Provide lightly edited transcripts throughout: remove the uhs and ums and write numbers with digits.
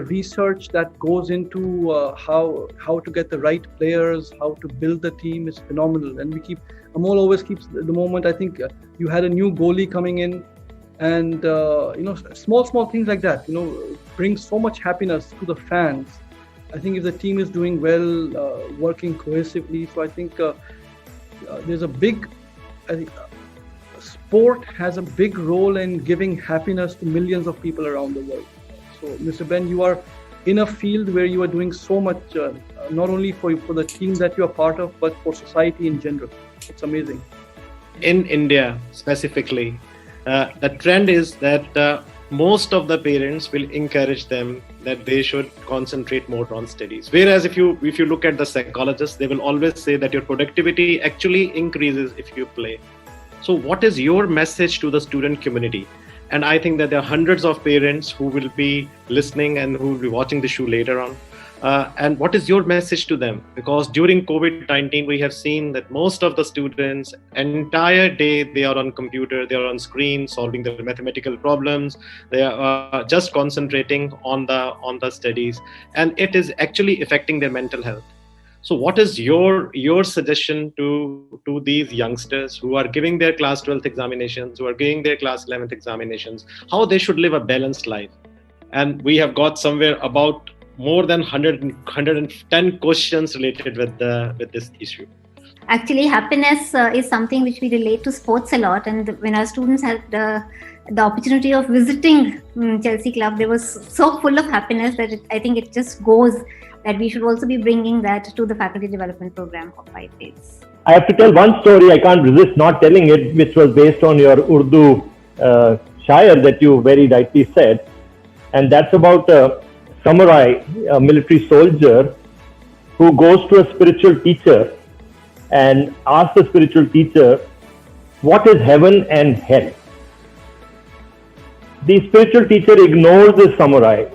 the research that goes into how to get the right players, how to build the team is phenomenal. And Amol always keeps the moment. I think you had a new goalie coming in, and small things like that, bring so much happiness to the fans. I think if the team is doing well, working cohesively, so I think there's a big, I think sport has a big role in giving happiness to millions of people around the world. So, Mr. Ben, you are in a field where you are doing so much, not only for the team that you are part of, but for society in general. It's amazing. In India specifically, the trend is that most of the parents will encourage them that they should concentrate more on studies. Whereas if you look at the psychologists, they will always say that your productivity actually increases if you play. So what is your message to the student community? And I think that there are hundreds of parents who will be listening and who will be watching the show later on. And what is your message to them? Because during COVID-19, we have seen that most of the students, entire day, they are on computer, they are on screen, solving their mathematical problems. They are just concentrating on the studies, and it is actually affecting their mental health. So what is your suggestion to these youngsters who are giving their class 12th examinations, who are giving their class 11th examinations, how they should live a balanced life? And we have got somewhere about more than 110 questions related with this issue. Actually, happiness is something which we relate to sports a lot. And when our students had the opportunity of visiting Chelsea Club, they were so full of happiness that I think it just goes that we should also be bringing that to the faculty development program of 5 days. I have to tell one story, I can't resist not telling it, which was based on your Urdu shair that you very rightly said. And that's about a samurai, a military soldier, who goes to a spiritual teacher and asks the spiritual teacher, what is heaven and hell? The spiritual teacher ignores the samurai.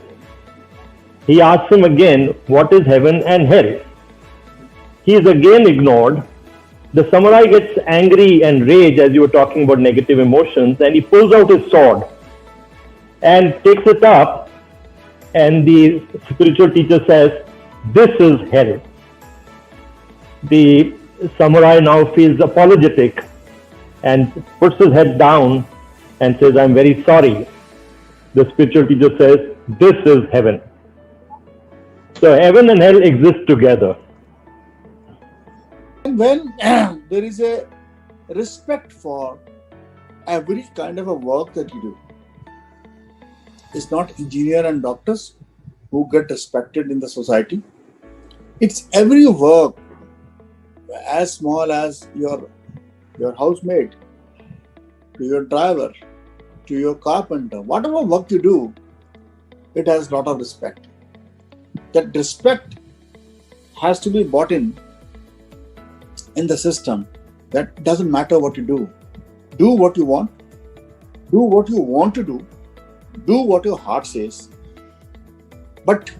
He asks him again, what is heaven and hell? He is again ignored. The samurai gets angry and rage, as you were talking about negative emotions, and he pulls out his sword and takes it up, and the spiritual teacher says, this is hell. The samurai now feels apologetic and puts his head down and says, I'm very sorry. The spiritual teacher says, this is heaven. So heaven and hell exist together. And when there is a respect for every kind of a work that you do, it's not engineers and doctors who get respected in the society. It's every work, as small as your housemaid, to your driver, to your carpenter, whatever work you do, it has a lot of respect. That respect has to be brought in the system. That doesn't matter what you do. Do what you want. Do what you want to do. Do what your heart says. But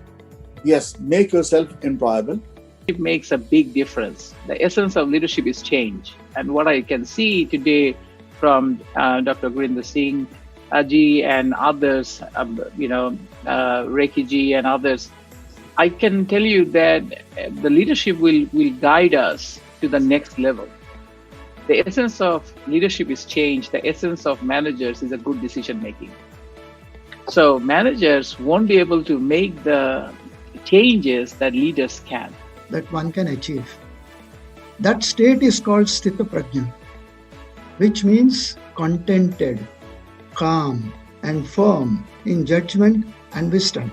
yes, make yourself employable. It makes a big difference. The essence of leadership is change. And what I can see today from Dr. Gurinder Singh ji and others, Rekhi ji and others, I can tell you that the leadership will guide us to the next level. The essence of leadership is change. The essence of managers is a good decision making. So managers won't be able to make the changes that leaders can. That one can achieve. That state is called Sthita Prajna, which means contented, calm and firm in judgment and wisdom.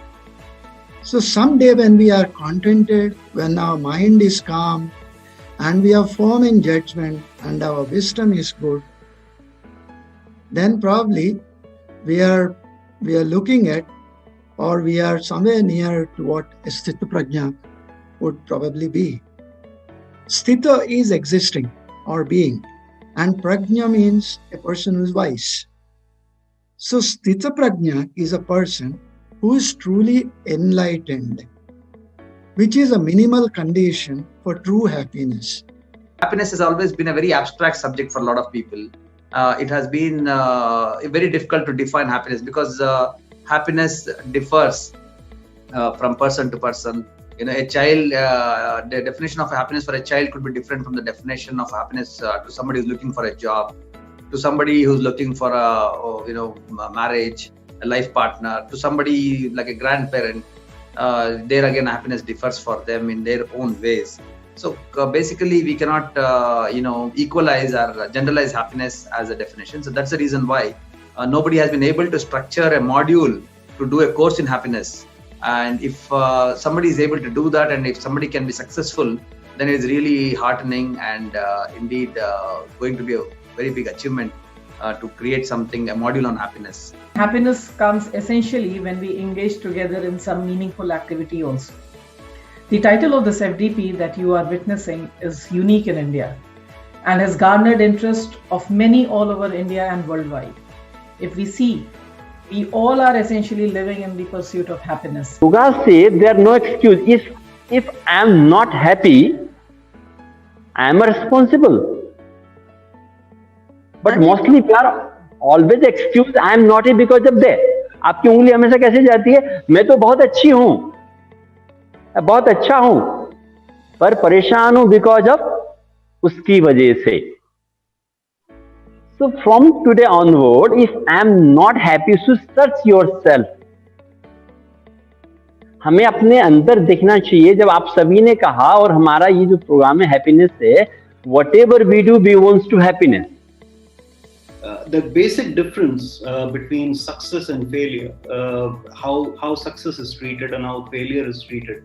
So someday when we are contented, when our mind is calm and we are firm in judgment and our wisdom is good, then probably we are looking at, or we are somewhere near to what Sthita Prajna would probably be. Sthita is existing or being, and Prajna means a person who is wise. So Sthita Prajna is a person who is truly enlightened, which is a minimal condition for true happiness. Happiness has always been a very abstract subject for a lot of people. It has been very difficult to define happiness because happiness differs from person to person. A child, the definition of happiness for a child could be different from the definition of happiness to somebody who's looking for a job, to somebody who's looking for a marriage, a life partner, to somebody like a grandparent. There again, happiness differs for them in their own ways. So basically, we cannot equalize or generalize happiness as a definition. So that's the reason why nobody has been able to structure a module to do a course in happiness. And if somebody is able to do that, and if somebody can be successful, then it is really heartening and indeed going to be a very big achievement to create something, a module on happiness. Happiness comes essentially when we engage together in some meaningful activity also. The title of this FDP that you are witnessing is unique in India and has garnered interest of many all over India and worldwide. If we see, we all are essentially living in the pursuit of happiness. Yoga says there are no excuse. If I am not happy, I am responsible. But mostly we are always excused. I am naughty because of that. आपकी उंगली हमेशा कैसे जाती है? मैं तो बहुत अच्छी हूँ, बहुत अच्छा हूँ, पर परेशान हूँ because of उसकी वजह से. So from today onward, if I am not happy, so search yourself. हमें अपने अंदर देखना चाहिए. जब आप सभी ने कहा और हमारा ये जो प्रोग्राम है हैप्पीनेस है, whatever we do, we want to happiness. The basic difference between success and failure, how success is treated and how failure is treated.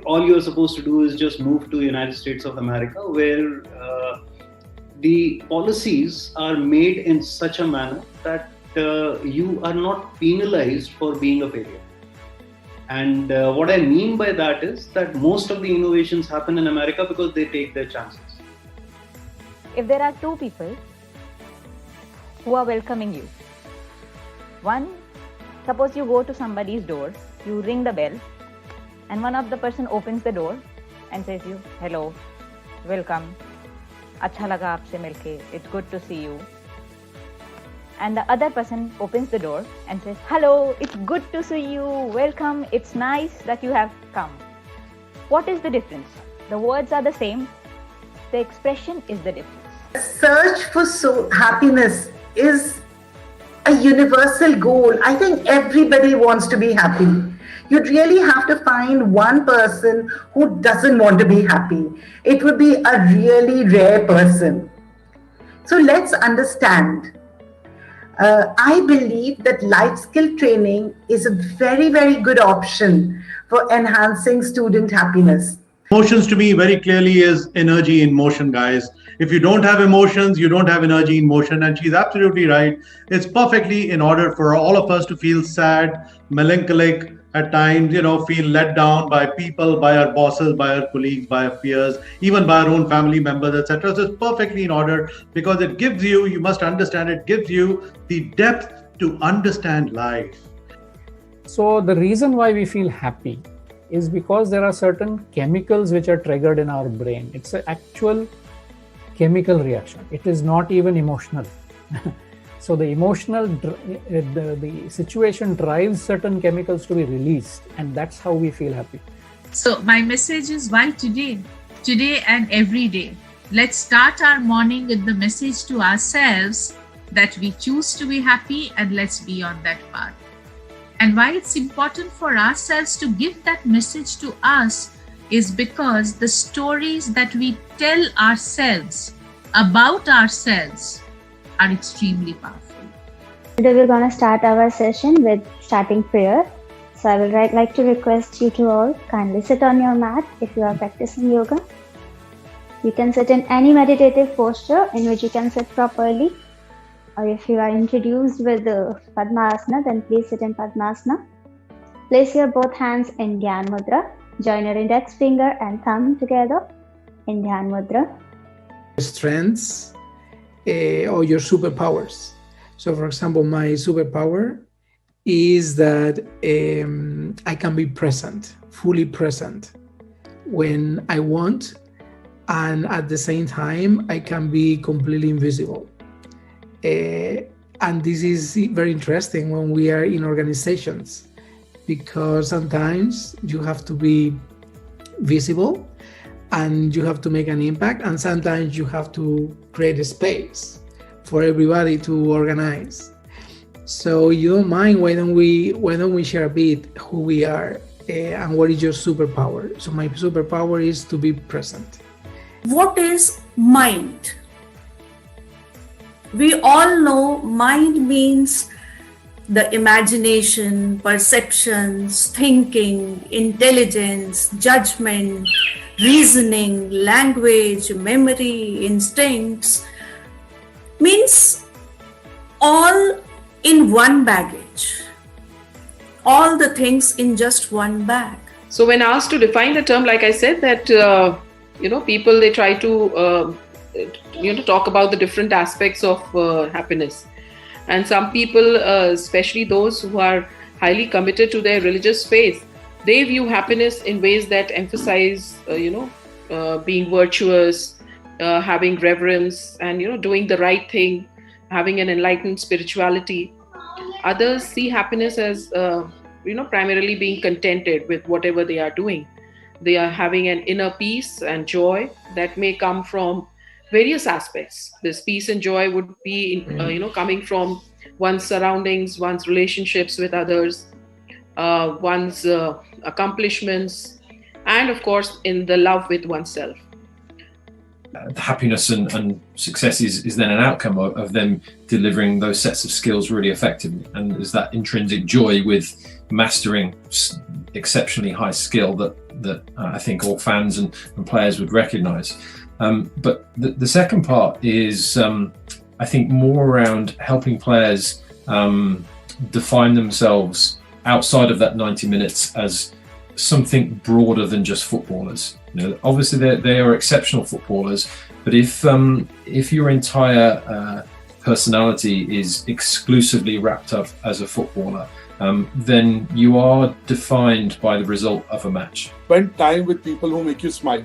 All you're supposed to do is just move to the United States of America, where the policies are made in such a manner that you are not penalized for being a failure. And what I mean by that is that most of the innovations happen in America because they take their chances. If there are two people who are welcoming you, one, suppose you go to somebody's door, you ring the bell, and one of the person opens the door and says you, hello, welcome, अच्छा लगा आपसे मिलके, it's good to see you. And the other person opens the door and says, hello, it's good to see you, welcome, it's nice that you have come. What is the difference? The words are the same, the expression is the difference. Search for happiness is a universal goal. I think everybody wants to be happy. You'd really have to find one person who doesn't want to be happy. It would be a really rare person. So let's understand. I believe that life skill training is a very, very good option for enhancing student happiness. Emotions to me very clearly is energy in motion, guys. If you don't have emotions, you don't have energy in motion. And she's absolutely right. It's perfectly in order for all of us to feel sad, melancholic, at times, feel let down by people, by our bosses, by our colleagues, by our peers, even by our own family members, etc. So it's perfectly in order because it gives you must understand, it gives you the depth to understand life. So the reason why we feel happy is because there are certain chemicals which are triggered in our brain. It's an actual chemical reaction. It is not even emotional. So the emotional, the situation drives certain chemicals to be released, and that's how we feel happy. So my message is, why today? Today and every day. Let's start our morning with the message to ourselves that we choose to be happy, and let's be on that path. And why it's important for ourselves to give that message to us is because the stories that we tell ourselves about ourselves are extremely powerful. Today we're going to start our session with starting prayer. So I would like to request you to all kindly sit on your mat if you are practicing yoga. You can sit in any meditative posture in which you can sit properly. Or if you are introduced with Padmasana, then please sit in Padmasana. Place your both hands in Dhyan Mudra. Join your index finger and thumb together in Dhyan Mudra. Strengths or your superpowers. So for example, my superpower is that I can be present, fully present when I want, and at the same time, I can be completely invisible. And this is very interesting when we are in organizations. because sometimes you have to be visible and you have to make an impact, and sometimes you have to create a space for everybody to organize. So you don't mind, why don't we share a bit who we are and what is your superpower? So my superpower is to be present. What is mind? We all know mind means the imagination, perceptions, thinking, intelligence, judgment, reasoning, language, memory, instincts, means all in one baggage. All the things in just one bag. So when asked to define the term, like I said, that people, they try to talk about the different aspects of happiness, and some people, especially those who are highly committed to their religious faith, they view happiness in ways that emphasize being virtuous, having reverence, and doing the right thing, having an enlightened spirituality. Others see happiness as primarily being contented with whatever they are doing. They are having an inner peace and joy that may come from various aspects. This peace and joy would be coming from one's surroundings, one's relationships with others, one's accomplishments, and of course in the love with oneself. Happiness and success is then an outcome of them delivering those sets of skills really effectively, and there's that intrinsic joy with mastering exceptionally high skill that I think all fans and players would recognize. But the second part is I think more around helping players define themselves outside of that 90 minutes as something broader than just footballers. Obviously they are exceptional footballers, but if your entire personality is exclusively wrapped up as a footballer, then you are defined by the result of a match. Spend time with people who make you smile.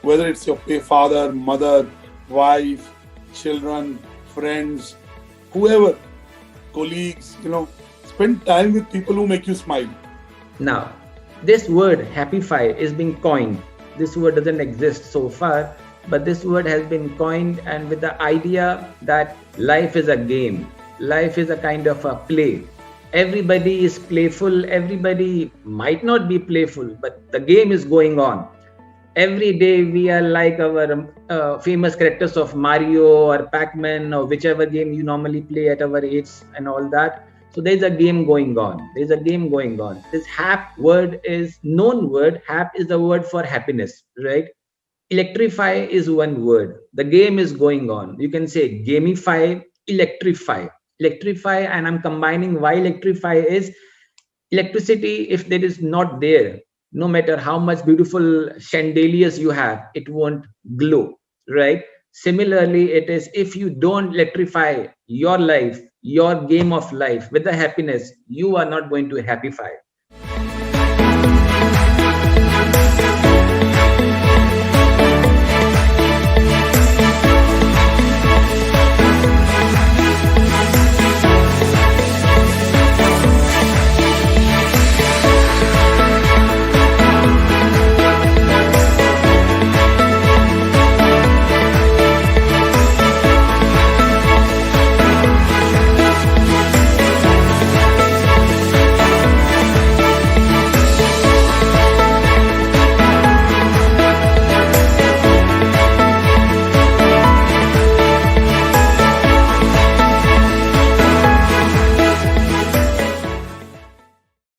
Whether it's your father, mother, wife, children, friends, whoever, colleagues, spend time with people who make you smile. Now, this word happify is being coined. This word doesn't exist so far, but this word has been coined, and with the idea that life is a game. Life is a kind of a play. Everybody is playful. Everybody might not be playful, but the game is going on. Every day we are like our famous characters of Mario or Pac-Man or whichever game you normally play at our age and all that. So there's a game going on. There's a game going on. This hap word is known word. Hap is the word for happiness, right? Electrify is one word. The game is going on. You can say gamify, electrify. Electrify, and I'm combining why electrify is electricity. If there is not there, no matter how much beautiful chandeliers you have, it won't glow, right? Similarly, it is if you don't electrify your life, your game of life with the happiness, you are not going to happify.